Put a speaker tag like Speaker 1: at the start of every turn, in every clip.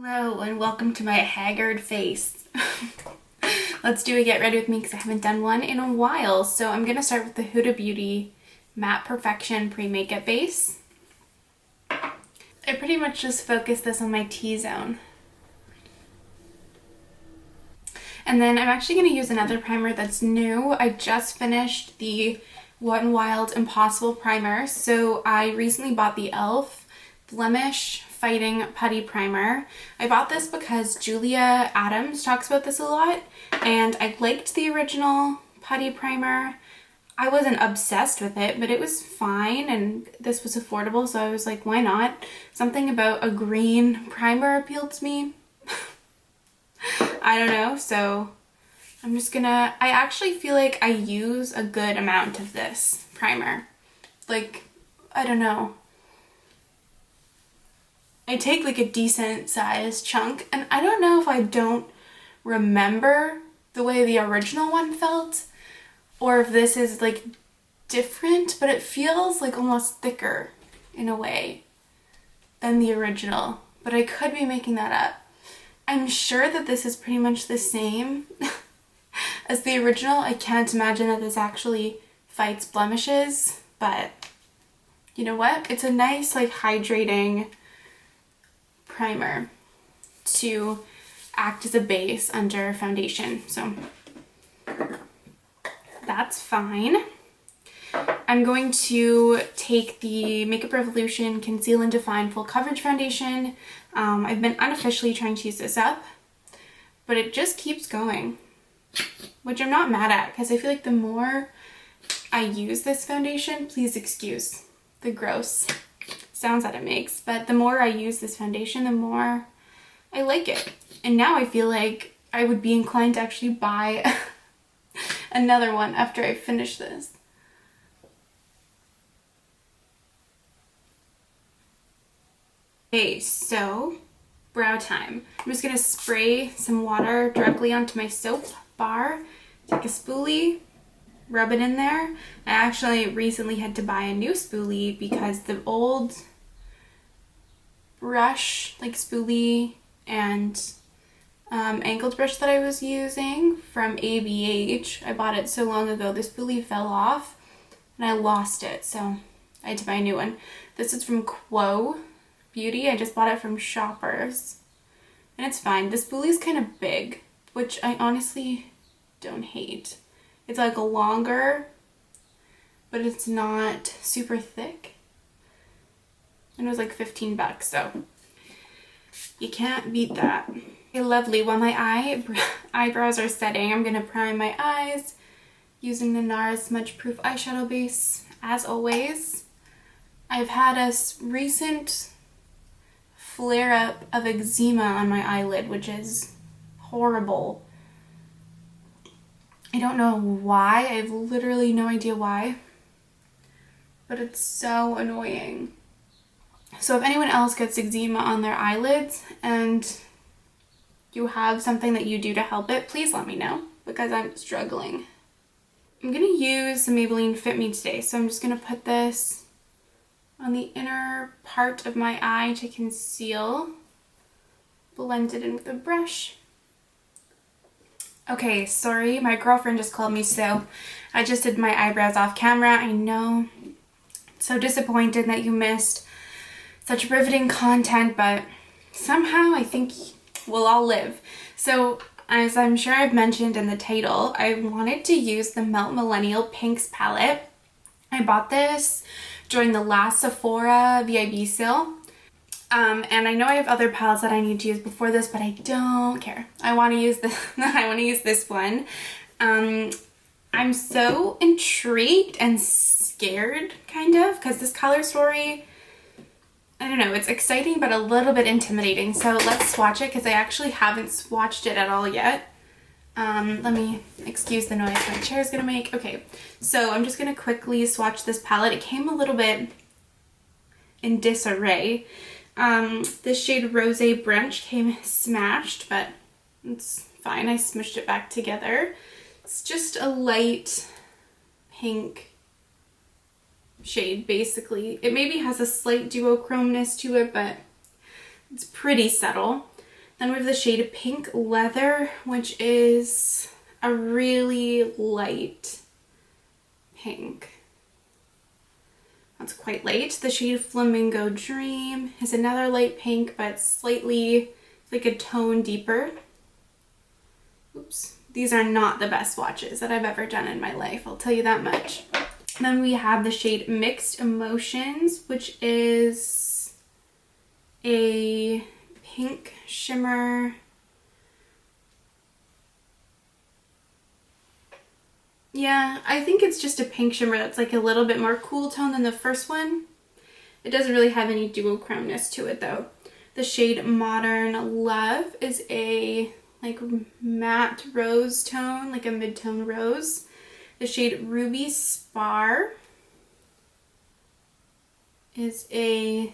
Speaker 1: Hello and welcome to my haggard face. Let's do a get ready with me because I haven't done one in a while. So I'm going to start with the Huda Beauty Matte Perfection Pre-Makeup Base. I pretty much just focused this on my T-zone. And then I'm actually going to use another primer that's new. I just finished the Wet n Wild Impossible Primer. So I recently bought the e.l.f. Blemish Fighting Putty Primer. I bought this because Julia Adams talks about this a lot, and I liked the original putty primer. I wasn't obsessed with it, but it was fine, and this was affordable, so I was like, why not? Something about a green primer appealed to me. I don't know, so I'm just gonna... I actually feel like I use a good amount of this primer. Like, I don't know. I take like a decent sized chunk, and I don't know if I don't remember the way the original one felt or if this is like different, but it feels like almost thicker in a way than the original, but I could be making that up. I'm sure that this is pretty much the same as the original. I can't imagine that this actually fights blemishes, but you know what? It's a nice like hydrating primer to act as a base under foundation, so that's fine. I'm going to take the Makeup Revolution Conceal and Define Full Coverage Foundation. I've been unofficially trying to use this up, but it just keeps going, which I'm not mad at because I feel like the more I use this foundation, please excuse the gross sounds that it makes, but the more I use this foundation, the more I like it. And now I feel like I would be inclined to actually buy another one after I finish this. Okay, so brow time. I'm just gonna spray some water directly onto my soap bar, take a spoolie, rub it in there. I actually recently had to buy a new spoolie because the old brush, like spoolie and angled brush that I was using from ABH, I bought it so long ago, the spoolie fell off and I lost it, so I had to buy a new one. This is from Quo Beauty. I just bought it from Shoppers and it's fine. The spoolie is kind of big, which I honestly don't hate. It's like a longer, but it's not super thick. And it was like 15 bucks, so you can't beat that. Okay, lovely. While my eyebrows are setting, I'm gonna prime my eyes using the NARS Smudge Proof Eyeshadow Base, as always. I've had a recent flare-up of eczema on my eyelid, which is horrible. I don't know why. I have literally no idea why, but it's so annoying. So if anyone else gets eczema on their eyelids and you have something that you do to help it, please let me know because I'm struggling. I'm going to use the Maybelline Fit Me today, so I'm just going to put this on the inner part of my eye to conceal, blend it in with a brush. Okay, sorry, my girlfriend just called me, so I just did my eyebrows off camera. I know, so disappointed that you missed such riveting content, but somehow I think we'll all live. So, as I'm sure I've mentioned in the title, I wanted to use the Melt Millennial Pinx palette. I bought this during the last Sephora VIB sale. And I know I have other palettes that I need to use before this, but I don't care. I want to use this. I want to use this one. I'm so intrigued and scared, kind of, because this color story, I don't know, it's exciting but a little bit intimidating. So let's swatch it because I actually haven't swatched it at all yet. Let me excuse the noise my chair is gonna make. Okay, so I'm just gonna quickly swatch this palette. It came a little bit in disarray. This shade Rosé Brunch came smashed, but it's fine. I smushed it back together. It's just a light pink shade, basically. It maybe has a slight duochromeness to it, but it's pretty subtle. Then we have the shade Pink Leather, which is a really light pink. That's quite light. The shade Flamingo Dream is another light pink, but slightly like a tone deeper. Oops. These are not the best swatches that I've ever done in my life, I'll tell you that much. Then we have the shade Mixed Emotions, which is a pink shimmer. Yeah, I think it's just a pink shimmer that's like a little bit more cool tone than the first one. It doesn't really have any duochromeness to it though. The shade Modern Love is a like matte rose tone, like a mid-tone rose. The shade Ruby Spar is a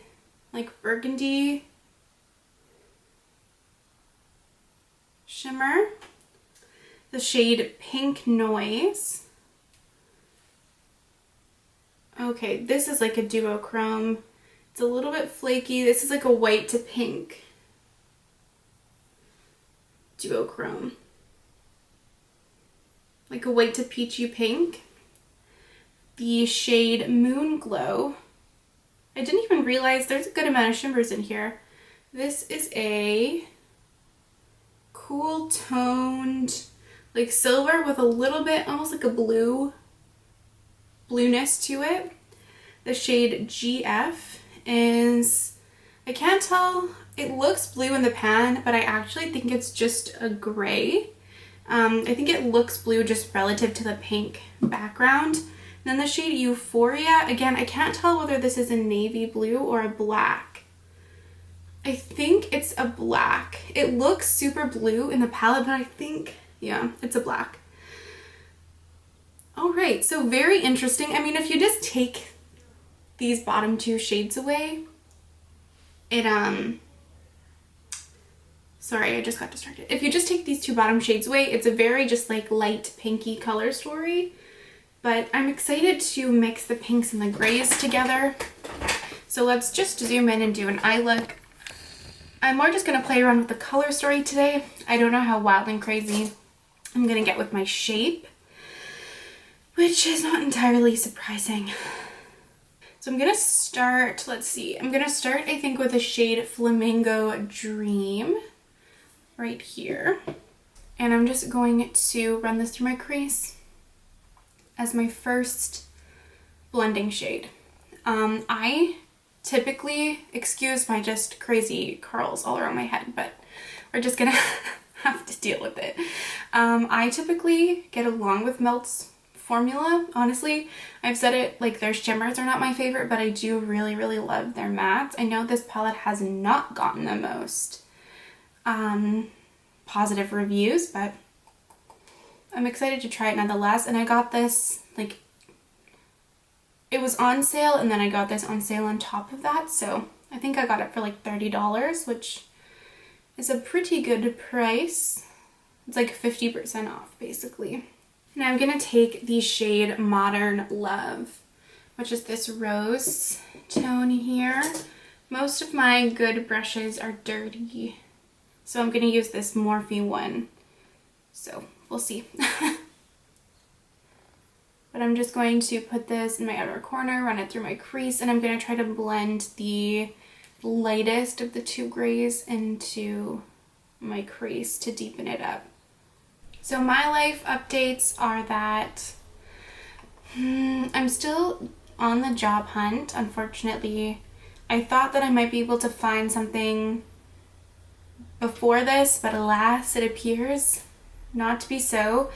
Speaker 1: like burgundy shimmer. The shade Pink Noise. Okay, this is like a duochrome. It's a little bit flaky. This is like a white to pink duochrome. Like a white to peachy pink. The shade Moon Glow. I didn't even realize there's a good amount of shimmers in here. This is a cool toned, like silver with a little bit, almost like a blueness to it. The shade GF is, I can't tell, it looks blue in the pan, but I actually think it's just a gray. I think it looks blue just relative to the pink background. Then the shade Euphoria, again, I can't tell whether this is a navy blue or a black. I think it's a black. It looks super blue in the palette, but I think, yeah, it's a black. All right, so very interesting. I mean, if you just take these bottom two shades away, it, sorry, I just got distracted. If you just take these two bottom shades away, it's a very just like light pinky color story. But I'm excited to mix the pinks and the grays together. So let's just zoom in and do an eye look. I'm more just going to play around with the color story today. I don't know how wild and crazy I'm going to get with my shape, which is not entirely surprising. So I'm going to start, let's see, I'm going to start I think with the shade Flamingo Dream right here. And I'm just going to run this through my crease as my first blending shade. I typically, excuse my just crazy curls all around my head, but we're just gonna have to deal with it. I typically get along with Melt's formula, honestly. I've said it, like their shimmers are not my favorite, but I do really, really love their mattes. I know this palette has not gotten the most positive reviews, but I'm excited to try it nonetheless. And I got this, like, it was on sale and then I got this on sale on top of that. So I think I got it for like $30, which is a pretty good price. It's like 50% off basically. Now I'm gonna take the shade Modern Love, which is this rose tone here. Most of my good brushes are dirty, so I'm gonna use this Morphe one. So we'll see. But I'm just going to put this in my outer corner, run it through my crease, and I'm going to try to blend the lightest of the two grays into my crease to deepen it up. So my life updates are that I'm still on the job hunt, unfortunately. I thought that I might be able to find something before this, but alas, it appears not to be so.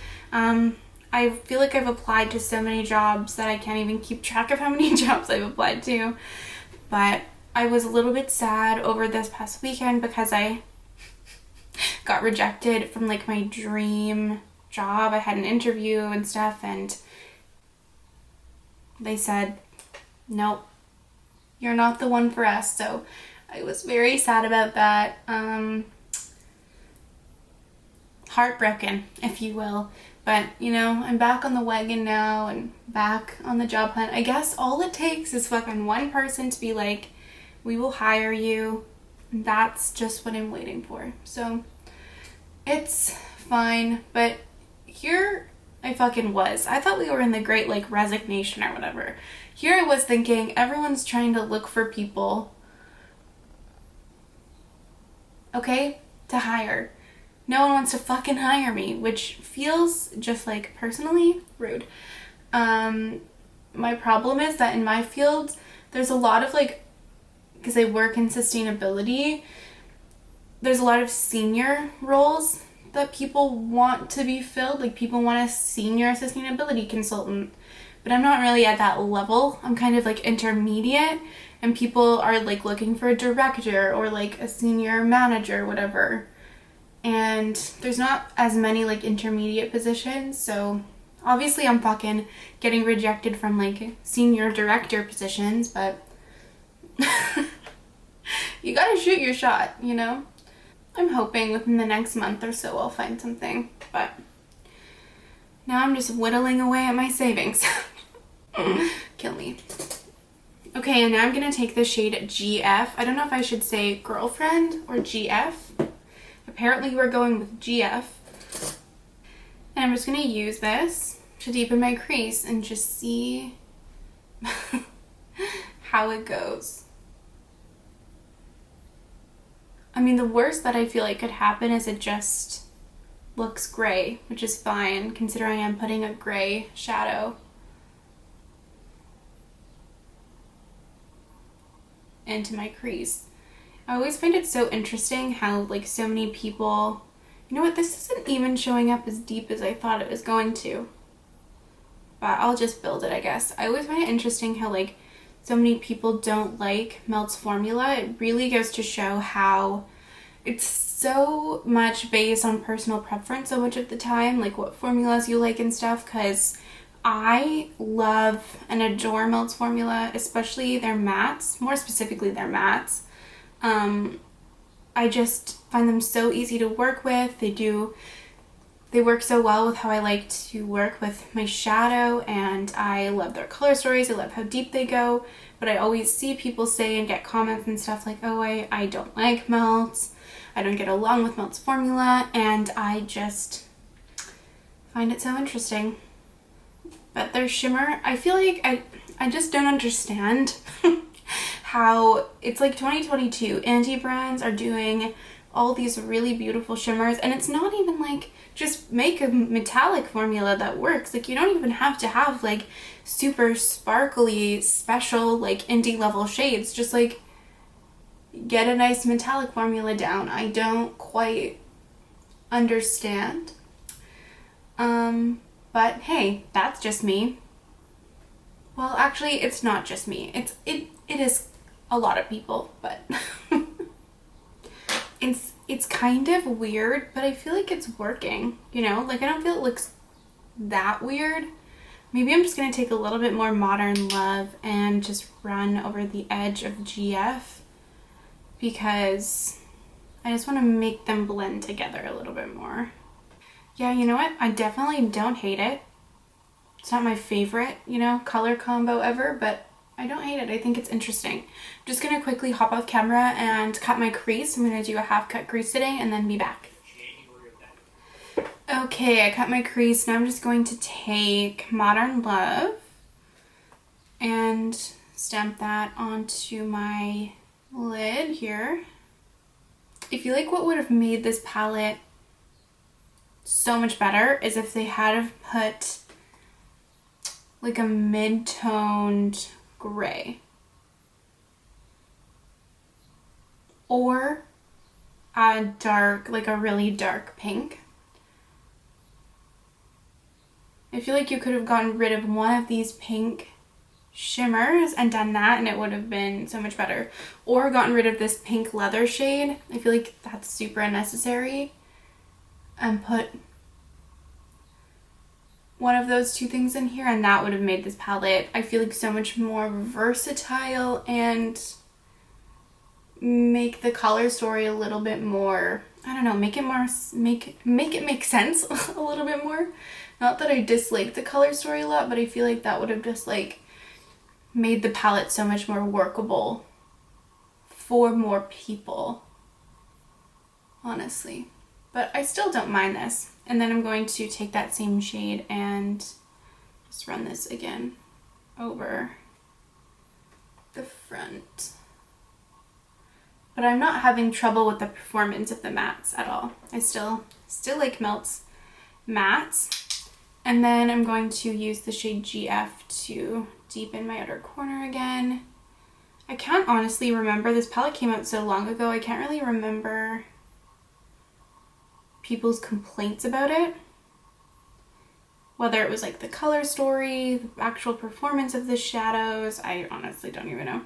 Speaker 1: I feel like I've applied to so many jobs that I can't even keep track of how many jobs I've applied to. But I was a little bit sad over this past weekend because I got rejected from like my dream job. I had an interview and stuff and they said, nope, you're not the one for us. So I was very sad about that. Heartbroken, if you will. But, you know, I'm back on the wagon now and back on the job hunt. I guess all it takes is fucking one person to be like, we will hire you. that's just what I'm waiting for. So it's fine, but here I fucking was. I thought we were in the great like resignation or whatever. Here I was thinking everyone's trying to look for people, okay, to hire. No one wants to fucking hire me, which feels just like personally rude. My problem is that in my field, there's a lot of like, because I work in sustainability, there's a lot of senior roles that people want to be filled. Like people want a senior sustainability consultant, but I'm not really at that level. I'm kind of like intermediate, and people are like looking for a director or like a senior manager, whatever. And there's not as many like intermediate positions, so obviously I'm fucking getting rejected from like senior director positions, but you gotta shoot your shot, you know? I'm hoping within the next month or so I'll find something, but now I'm just whittling away at my savings. Kill me. Okay, and now I'm gonna take the shade GF. I don't know if I should say girlfriend or GF. Apparently we're going with GF. And I'm just gonna use this to deepen my crease and just see how it goes. I mean, the worst that I feel like could happen is it just looks gray, which is fine considering I'm putting a gray shadow into my crease. I always find it so interesting how like so many people, you know what, this isn't even showing up as deep as I thought it was going to, but I'll just build it, I guess. I always find it interesting how like so many people don't like Melt's formula. It really goes to show how it's so much based on personal preference so much of the time, like what formulas you like and stuff, because I love and adore Melt's formula, especially their mattes, more specifically their mattes. I just find them so easy to work with. They work so well with how I like to work with my shadow, and I love their color stories. I love how deep they go, but I always see people say and get comments and stuff like, oh, I don't like Melt's. I don't get along with Melt's formula, and I just find it so interesting. But their shimmer, I feel like I just don't understand how it's like 2022. Indie brands are doing all these really beautiful shimmers, and it's not even like just make a metallic formula that works. Like you don't even have to have like super sparkly special like indie level shades. Just like get a nice metallic formula down. I don't quite understand. But hey, that's just me. Well, actually it's not just me. It is a lot of people, but it's kind of weird, but I feel like it's working, you know? Like I don't feel it looks that weird. Maybe I'm just gonna take a little bit more Modern Love and just run over the edge of GF, because I just want to make them blend together a little bit more. Yeah, you know what? I definitely don't hate it. It's not my favorite, you know, color combo ever, but I don't hate it. I think it's interesting. I'm just going to quickly hop off camera and cut my crease. I'm going to do a half cut crease today and then be back. Okay, I cut my crease. Now I'm just going to take Modern Love and stamp that onto my lid here. I feel like what would have made this palette so much better is if they had have put like a mid-toned gray or a dark, like a really dark pink. I feel like you could have gotten rid of one of these pink shimmers and done that, and it would have been so much better. Or gotten rid of this pink leather shade. I feel like that's super unnecessary, and put one of those two things in here, and that would have made this palette, I feel like, so much more versatile and make the color story a little bit more, I don't know, make it make sense a little bit more. Not that I dislike the color story a lot, but I feel like that would have just like made the palette so much more workable for more people, honestly. But I still don't mind this. And then I'm going to take that same shade and just run this again over the front. But I'm not having trouble with the performance of the mattes at all. I still like Melt's mattes. And then I'm going to use the shade GF to deepen my outer corner again. I can't honestly remember, this palette came out so long ago, I can't really remember people's complaints about it. Whether it was like the color story, the actual performance of the shadows, I honestly don't even know.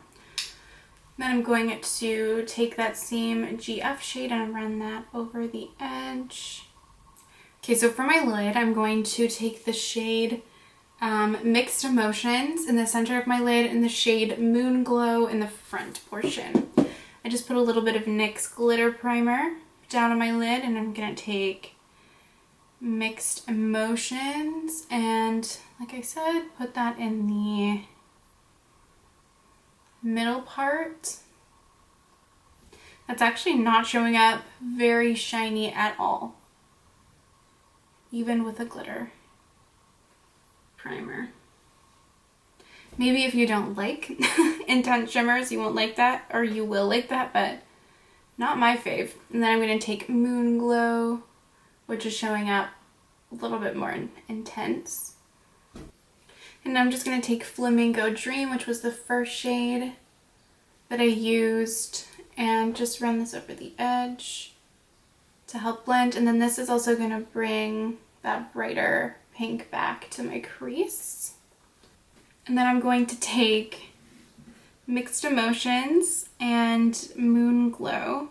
Speaker 1: Then I'm going to take that same GF shade and run that over the edge. Okay, so for my lid, I'm going to take the shade Mixed Emotions in the center of my lid and the shade Moon Glow in the front portion. I just put a little bit of NYX glitter primer down on my lid, and I'm gonna take Mixed Emotions and, like I said, put that in the middle part. That's actually not showing up very shiny at all, even with a glitter primer. Maybe if you don't like intense shimmers, you won't like that, or you will like that, but not my fave. And then I'm going to take Moon Glow, which is showing up a little bit more intense. And I'm just going to take Flamingo Dream, which was the first shade that I used, and just run this over the edge to help blend. And then this is also going to bring that brighter pink back to my crease. And then I'm going to take Mixed Emotions and Moon Glow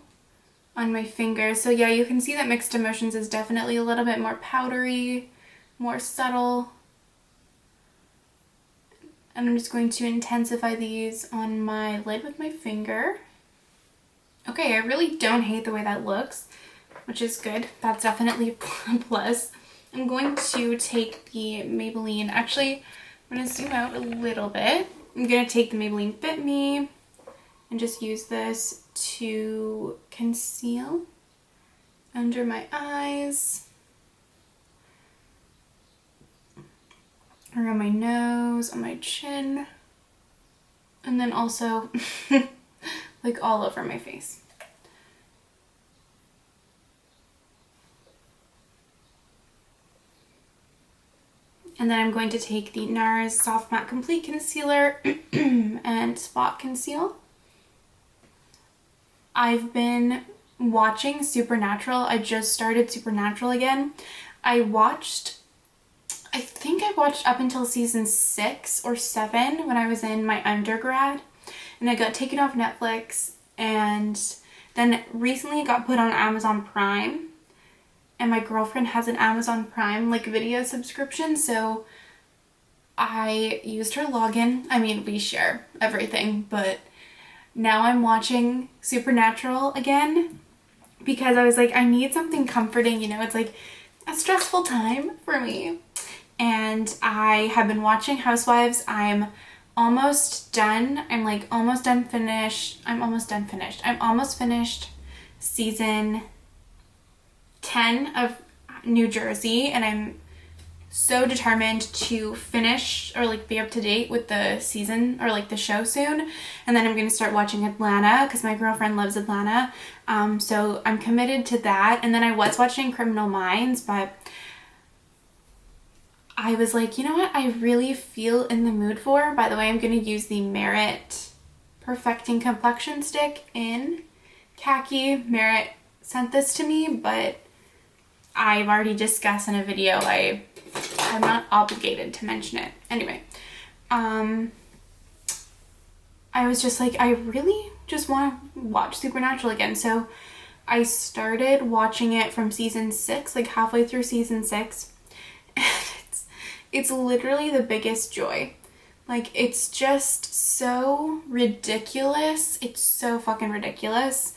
Speaker 1: on my fingers. So yeah, you can see that Mixed Emotions is definitely a little bit more powdery, more subtle. And I'm just going to intensify these on my lid with my finger. Okay, I really don't hate the way that looks, which is good. That's definitely a plus. I'm going to take the Maybelline, actually, I'm going to zoom out a little bit. I'm going to take the Maybelline Fit Me and just use this to conceal under my eyes, around my nose, on my chin, and then also like all over my face. And then I'm going to take the NARS Soft Matte Complete Concealer and Spot Conceal. I've been watching Supernatural. I just started Supernatural again. I think I watched up until season 6 or 7 when I was in my undergrad, and I got taken off Netflix, and then recently it got put on Amazon Prime, and my girlfriend has an Amazon Prime like video subscription, so I used her login. I mean, we share everything, but now I'm watching Supernatural again because I was like, I need something comforting, you know, it's like a stressful time for me. And I have been watching Housewives. I'm almost done. I'm like almost done finished. I'm almost finished season 10 of New Jersey, and I'm so determined to finish or like be up to date with the season or like the show soon. And then I'm going to start watching Atlanta because my girlfriend loves Atlanta. So I'm committed to that. And then I was watching Criminal Minds, but I was like, you know what I really feel in the mood for? By the way, I'm going to use the Merit Perfecting Complexion Stick in Khaki. Merit sent this to me, but I've already discussed in a video. I'm not obligated to mention it. Anyway, I was just like, I really just want to watch Supernatural again. So I started watching it from season 6, like halfway through season 6. And it's literally the biggest joy. Like, it's just so ridiculous. It's so fucking ridiculous.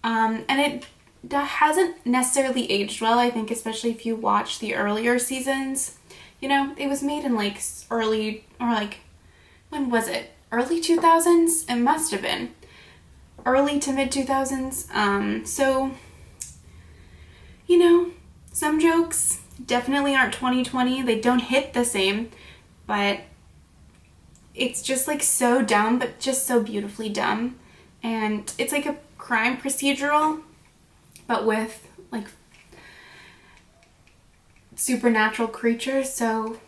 Speaker 1: And that hasn't necessarily aged well, I think, especially if you watch the earlier seasons. You know, it was made in like early, or like, when was it? Early 2000s? It must have been. early to mid 2000s. So, you know, some jokes definitely aren't 2020. They don't hit the same, but it's just like so dumb, but just so beautifully dumb. And it's like a crime procedural, but with like supernatural creatures. So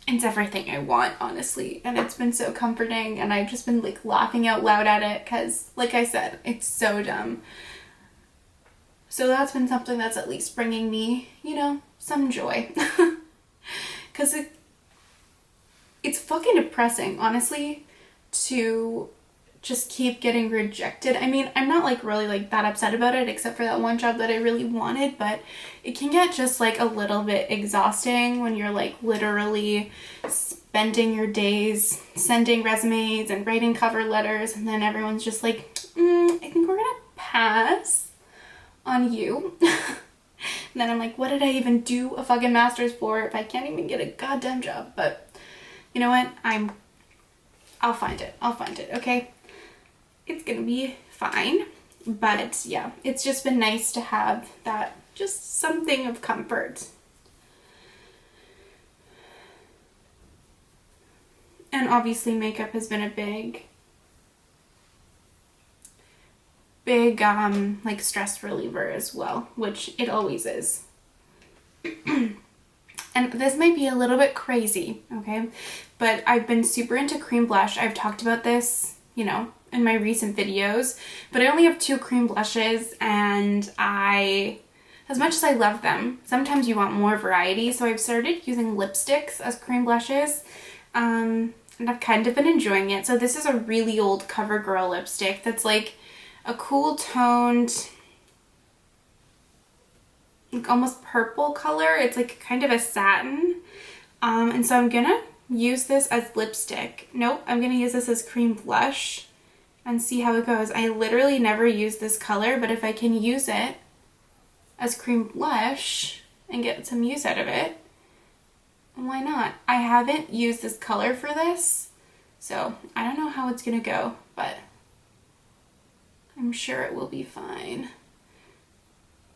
Speaker 1: it's everything I want, honestly. And it's been so comforting, and I've just been like laughing out loud at it because, like I said, it's so dumb. So that's been something that's at least bringing me, you know, some joy. Because it's fucking depressing, honestly, to just keep getting rejected. I mean, I'm not like really like that upset about it, except for that one job that I really wanted, but it can get just like a little bit exhausting when you're like literally spending your days sending resumes and writing cover letters, and then everyone's just like, I think we're gonna pass on you. And then I'm like, what did I even do a fucking master's for if I can't even get a goddamn job? But you know what? I'll find it. I'll find it, okay? It's gonna be fine. But yeah, it's just been nice to have that, just something of comfort. And obviously makeup has been a big like stress reliever as well, which it always is. And this might be a little bit crazy, okay? But I've been super into cream blush. I've talked about this, you know, in my recent videos, but I only have 2 cream blushes, and as much as I love them, sometimes you want more variety, so I've started using lipsticks as cream blushes, and I've kind of been enjoying it. So this is a really old Covergirl lipstick that's like a cool toned, like almost purple color. It's like kind of a satin. And so I'm gonna use this as lipstick. Nope, I'm gonna use this as cream blush and see how it goes. I literally never use this color, but if I can use it as cream blush and get some use out of it, why not? I haven't used this color for this, so I don't know how it's gonna go, but I'm sure it will be fine.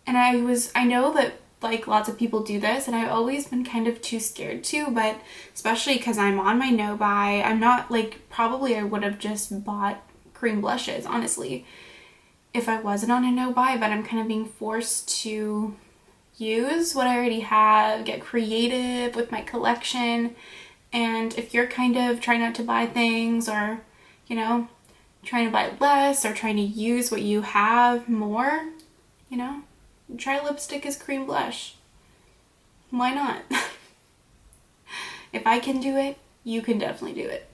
Speaker 1: And I know that like lots of people do this, and I've always been kind of too scared to, but especially because I'm on my no buy, I'm not like, probably I would have just bought cream blushes, honestly, if I wasn't on a no buy, but I'm kind of being forced to use what I already have, get creative with my collection. And if you're kind of trying not to buy things, or, you know, trying to buy less or trying to use what you have more, you know, try lipstick as cream blush. Why not? If I can do it, you can definitely do it.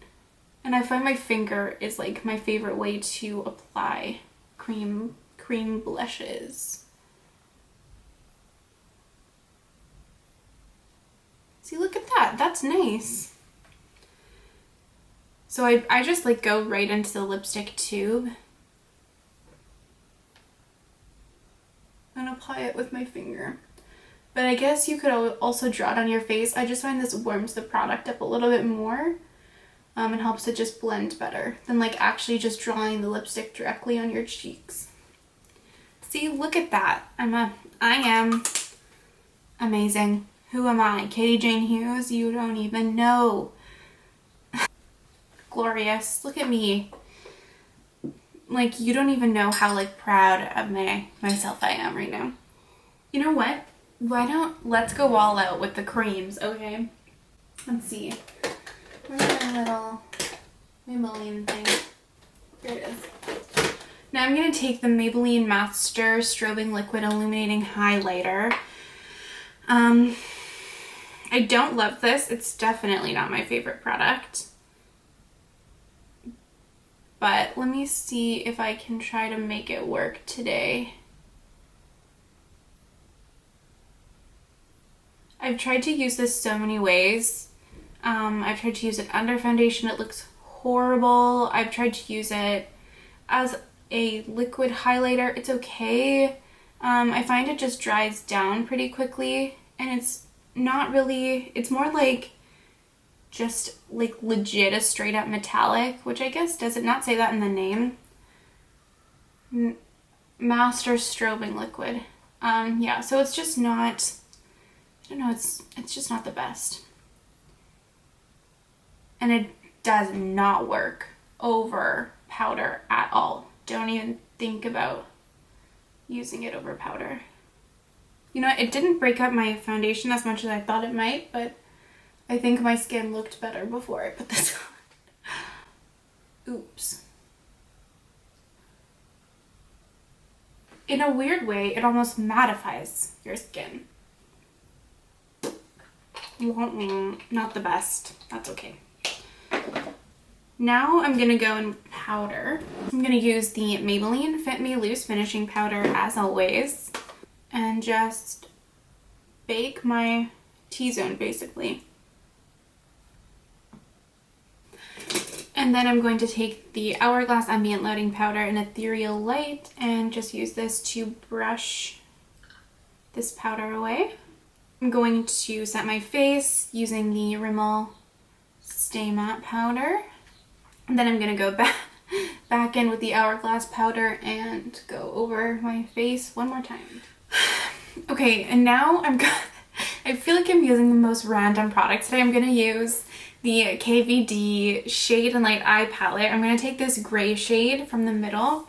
Speaker 1: And I find my finger is like my favorite way to apply cream blushes. See, look at that. That's nice. So I just like go right into the lipstick tube and apply it with my finger. But I guess you could also draw it on your face. I just find this warms the product up a little bit more, and helps it just blend better than like actually just drawing the lipstick directly on your cheeks. See, look at that. I am amazing. Who am I? Katie Jane Hughes? You don't even know. Glorious. Look at me. Like, you don't even know how like proud of myself I am right now. You know what? Let's go all out with the creams, okay? Let's see. Where's my little Maybelline thing? Here it is. Now I'm going to take the Maybelline Master Strobing Liquid Illuminating Highlighter. I don't love this. It's definitely not my favorite product. But let me see if I can try to make it work today. I've tried to use this so many ways. I've tried to use it under foundation. It looks horrible. I've tried to use it as a liquid highlighter. It's okay. I find it just dries down pretty quickly, and it's not really, it's more like just like legit a straight up metallic, which I guess, does it not say that in the name? Master Strobing liquid. Yeah, so it's just not, I don't know, it's just not the best. And it does not work over powder at all. Don't even think about using it over powder. You know, it didn't break up my foundation as much as I thought it might, but I think my skin looked better before I put this on. Oops. In a weird way, it almost mattifies your skin. Not the best. That's okay. Now I'm gonna go in powder. I'm gonna use the Maybelline Fit Me Loose Finishing Powder as always, and just bake my T-zone basically. And then I'm going to take the Hourglass Ambient Loading Powder in Ethereal Light and just use this to brush this powder away. I'm going to set my face using the Rimmel Stay Matte Powder. And then I'm going to go back in with the Hourglass powder and go over my face one more time. Okay, and now I feel like I'm using the most random product today. I'm going to use the KVD Shade and Light Eye Palette. I'm going to take this gray shade from the middle.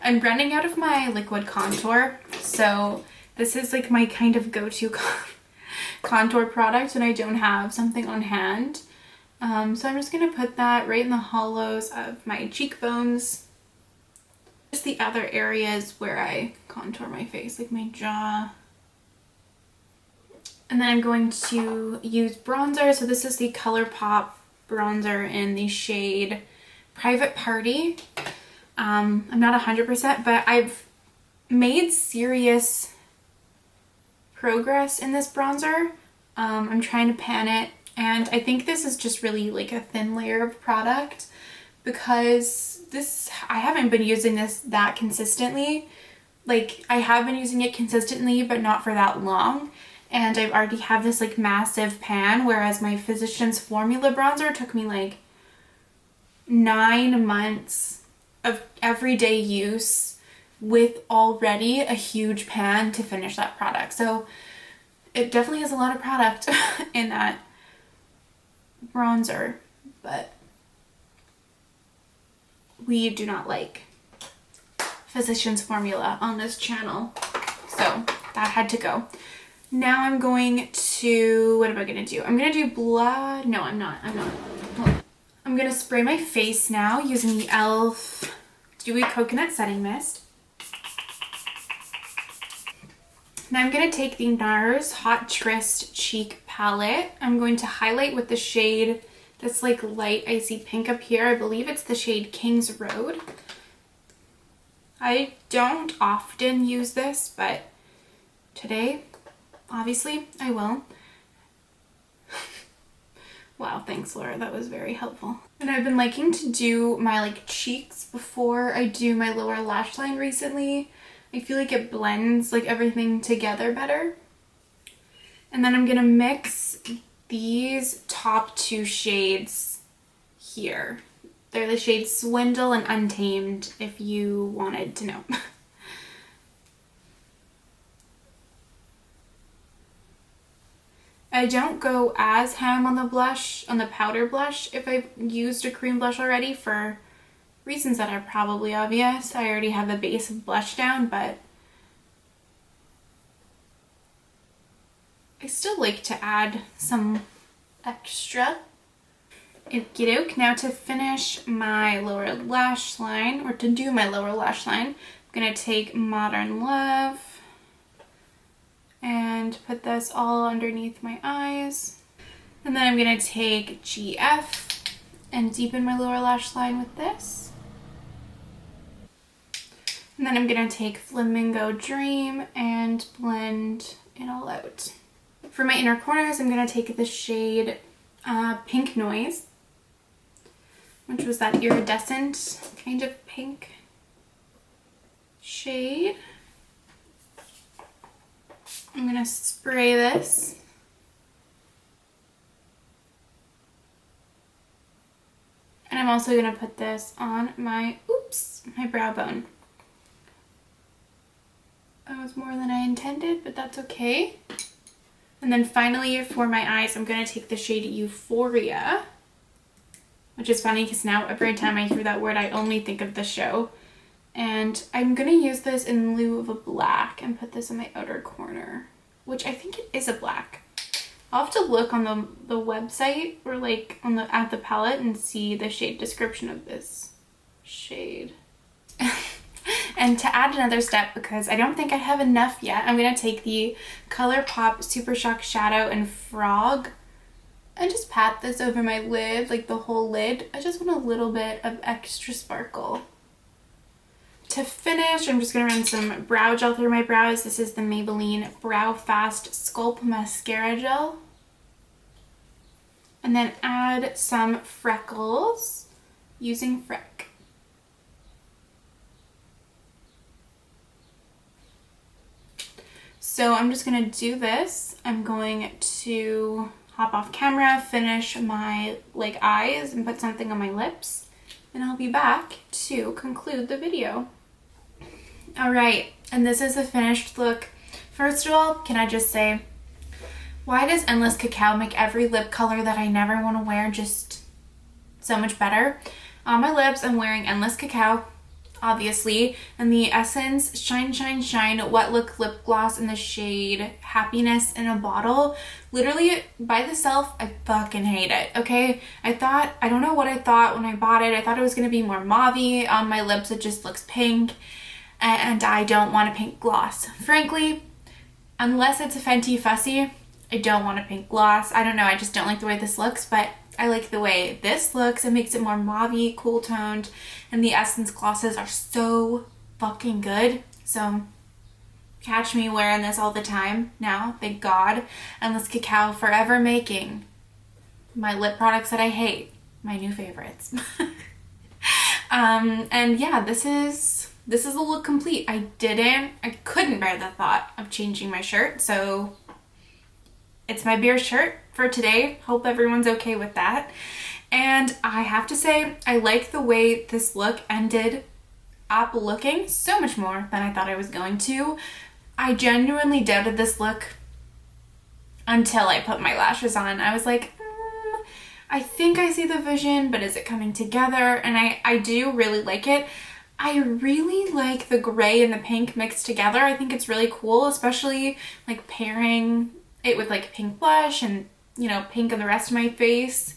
Speaker 1: I'm running out of my liquid contour, so this is like my kind of go-to contour product when I don't have something on hand. So I'm just going to put that right in the hollows of my cheekbones. Just the other areas where I contour my face, like my jaw. And then I'm going to use bronzer. So this is the Colourpop bronzer in the shade Private Party. I'm not 100%, but I've made serious progress in this bronzer. I'm trying to pan it. And I think this is just really like a thin layer of product because I haven't been using this that consistently. Like I have been using it consistently, but not for that long. And I already have this like massive pan, whereas my Physicians Formula bronzer took me like 9 months of everyday use with already a huge pan to finish that product. So it definitely has a lot of product in that bronzer, but we do not like Physicians Formula on this channel, so that had to go. Now I'm going to, what am I going to do? I'm going to do blood. No, I'm not. I'm going to spray my face now using the e.l.f. Dewy Coconut Setting Mist. Now I'm going to take the NARS Hot Tryst Cheek Palette. I'm going to highlight with the shade that's like light icy pink up here. I believe it's the shade King's Road. I don't often use this, but today, obviously, I will. Wow, thanks Laura, that was very helpful. And I've been liking to do my like cheeks before I do my lower lash line recently. I feel like it blends like everything together better. And then I'm gonna mix these top 2 shades here. They're the shades Swindle and Untamed, if you wanted to know. I don't go as ham on the blush, on the powder blush, if I've used a cream blush already for reasons that are probably obvious. I already have the base of blush down, but I still like to add some extra. Okey-doke. Now to finish my lower lash line, or to do my lower lash line, I'm gonna take Modern Love and put this all underneath my eyes. And then I'm gonna take GF and deepen my lower lash line with this. And then I'm gonna take Flamingo Dream and blend it all out. For my inner corners, I'm gonna take the shade Pink Noise, which was that iridescent kind of pink shade. I'm gonna spray this. And I'm also gonna put this on my, my brow bone. That was more than I intended, but that's okay. And then finally for my eyes, I'm going to take the shade Euphoria, which is funny because now every time I hear that word, I only think of the show. And I'm going to use this in lieu of a black and put this in my outer corner, which I think it is a black. I'll have to look on the website or like on at the palette and see the shade description of this shade. And to add another step, because I don't think I have enough yet, I'm going to take the Colourpop Super Shock Shadow in Frog and just pat this over my lid, like the whole lid. I just want a little bit of extra sparkle. To finish, I'm just going to run some brow gel through my brows. This is the Maybelline Brow Fast Sculpt Mascara Gel. And then add some freckles using Freck. So I'm just going to do this. I'm going to hop off camera, finish my eyes, and put something on my lips. And I'll be back to conclude the video. Alright, and this is the finished look. First of all, can I just say, why does Endless Cacao make every lip color that I never want to wear just so much better? On my lips, I'm wearing Endless Cacao, obviously, and the Essence Shine Shine Shine Wet Look Lip Gloss in the shade Happiness in a Bottle. Literally, by the self, I fucking hate it, okay? I don't know what I thought when I bought it. I thought it was going to be more mauve-y. On my lips, it just looks pink, and I don't want a pink gloss. Frankly, unless it's a Fenty Fussy, I don't want a pink gloss. I don't know, I just don't like the way this looks, but I like the way this looks. It makes it more mauve-y, cool toned, and the Essence glosses are so fucking good. So catch me wearing this all the time now, thank God. Endless Cacao forever making my lip products that I hate my new favorites. And yeah, this is a look complete. I couldn't bear the thought of changing my shirt, so it's my beer shirt for today. Hope everyone's okay with that. And I have to say, I like the way this look ended up looking so much more than I thought I was going to. I genuinely doubted this look until I put my lashes on. I was like, I think I see the vision, but is it coming together? And I do really like it. I really like the gray and the pink mixed together. I think it's really cool, especially like pairing it with like pink blush and, you know, pink on the rest of my face.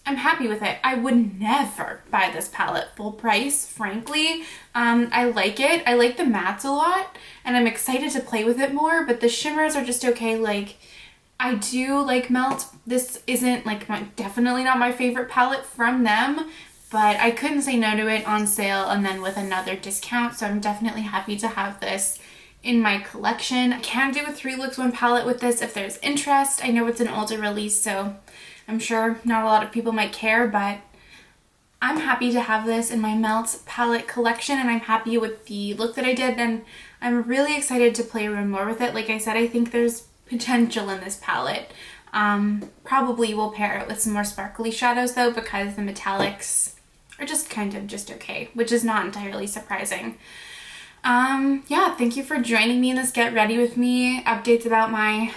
Speaker 1: I'm happy with it. I would never buy this palette full price, frankly. I like it. I like the mattes a lot, and I'm excited to play with it more, but the shimmers are just okay. Like, I do like Melt. This isn't like definitely not my favorite palette from them, but I couldn't say no to it on sale and then with another discount, so I'm definitely happy to have this in my collection. I can do a 3 looks 1 palette with this if there's interest. I know it's an older release, so I'm sure not a lot of people might care, but I'm happy to have this in my Melt palette collection, and I'm happy with the look that I did, and I'm really excited to play around more with it. Like I said, I think there's potential in this palette. Probably will pair it with some more sparkly shadows though, because the metallics are just kind of just okay, which is not entirely surprising. Yeah, thank you for joining me in this Get Ready With Me updates about my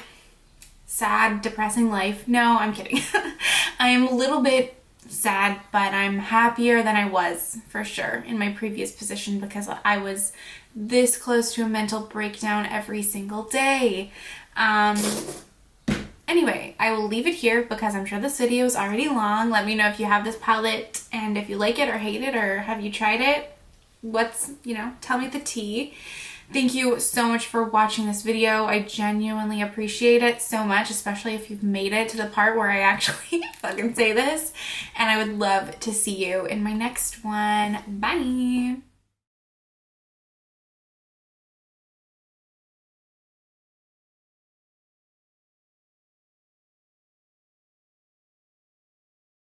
Speaker 1: sad, depressing life. No, I'm kidding. I am a little bit sad, but I'm happier than I was for sure in my previous position, because I was this close to a mental breakdown every single day. Anyway, I will leave it here because I'm sure this video is already long. Let me know if you have this palette and if you like it or hate it, or have you tried it. Tell me the tea. Thank you so much for watching this video. I genuinely appreciate it so much, especially if you've made it to the part where I actually fucking say this. And I would love to see you in my next one. Bye!